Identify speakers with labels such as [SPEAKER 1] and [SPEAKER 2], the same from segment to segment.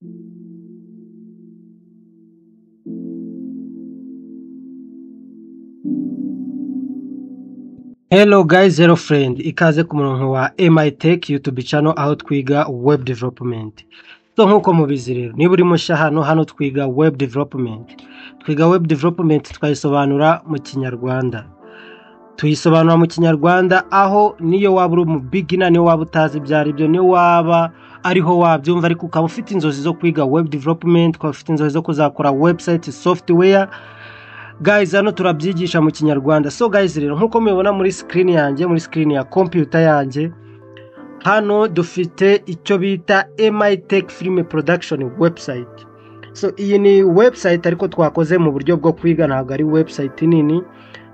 [SPEAKER 1] Hello guys, hello friend, ikaze ku murongo wa MITech YouTube channel aho twiga web development. So nkuko mubizi rero, niba uri mushya hano twiga web development. Twiga web development twayisobanura mu Kinyarwanda. Tuyisobanura mu Kinyarwanda aho niyo waba uri mu beginner, niyo waba utazi byari byo, niyo waba ariho wabyumva ariko ukaba ufite inzozi zo kwiga web development, ukaba ufite inzozi zo kuzakora website software. Guys, hano turabyigisha mu Kinyarwanda. So guys rero nkuko mubibona muri screen yanjye, muri screen ya computer yanjye, hano dufite icyo bita MITech Film Production website. So iyi ni website ariko twakoze mu buryo bwo kwiga, ntabwo ari website nini.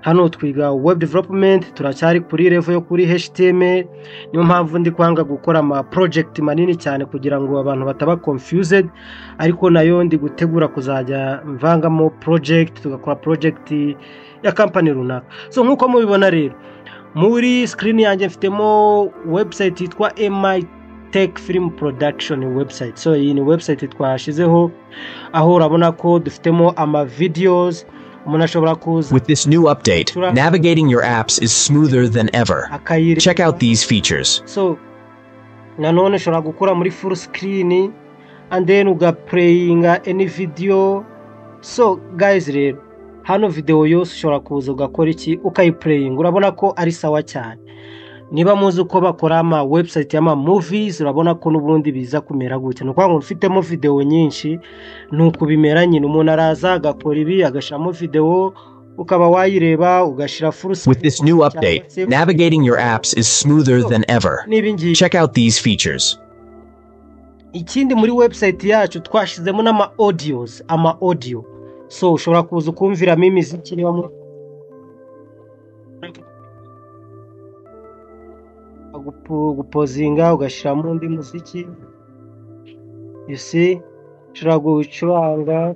[SPEAKER 1] Hano twiga web development, turacyari kuri level yo kuri HTML. Niyo mpamvu ndi kwanga gukora ama project manini cyane kugira ngo abantu bataba confused, ariko nayo ndi gutegura kuzajya mvangamo project, tugakora project ya company runaka. So nkuko mubibona rero muri screen yanjye mfitemo website yitwa MITech Film Production website. So iyi ni website twashizeho aho urabona ko dufitemo ama videos.
[SPEAKER 2] With this new update, navigating your apps is smoother than ever. Check out these features.
[SPEAKER 1] So, nanone ushobora gukora muri full screen and then ugaplaying any video. So guys rero, hano video yose ushobora kuza ugakora iki ukayiplaying, urabona ko ari sawa cyane. Niba muzi uko bakora ama website y'ama movies, urabona ko n'ubundi biza kumera gutya. Nuko ngo ufitemo video nyinshi nuko bimera nyine, umuntu araza agakora ibi agashiramo video ukaba wayireba ugashira full screen.
[SPEAKER 2] With this new update, navigating your apps is smoother than ever. Check out these features.
[SPEAKER 1] Ikindi muri website yacu twashizemo n'ama audios, ama audio. So ushobora kuza ukumviramo imiziki niba mu gupozinga ugashiramo undi muziki, you see, ushobora gucuranga,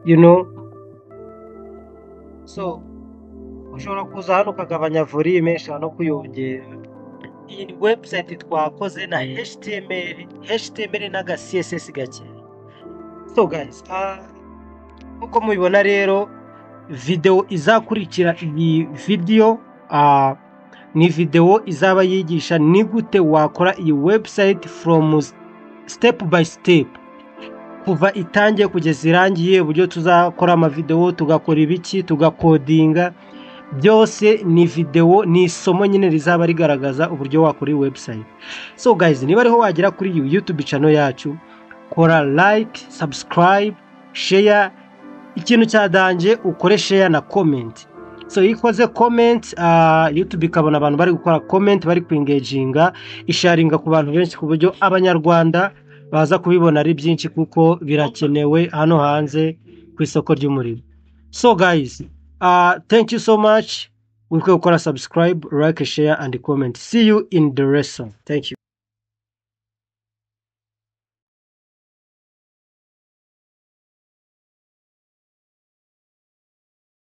[SPEAKER 1] you know. So ushobora kuza hano ukagabanya volume, ushobora no kuyongera. Iyi ni website twakoze na HTML naga CSS gake. So guys, uko mubibona rero video izakurikira iyi video ni video izaba yigisha ni gute wakora iyi website from step by step, kuva itangiye kugeza irangiye, uburyo tuzakora ama video, tugakora ibiki, tugakodinga, byose ni video, ni isomo nyine rizaba rigaragaza uburyo wakora iyi website. So guys, niba ariho wagera kuri iyi YouTube channel yacu, kora like, subscribe, share, ikintu cyadanje ukore share na comment. So ikoze comment, YouTube ikabona abantu bari gukora comment, bari kwingaginga, isharinga ku bantu benshi ku buryo abanyarwanda baza kubibona ari byinshi kuko birakenewe hano hanze ku isoko ry'umurimo. So guys, thank you so much. Ukora subscribe, like, share and comment. See you in the lesson. Thank you.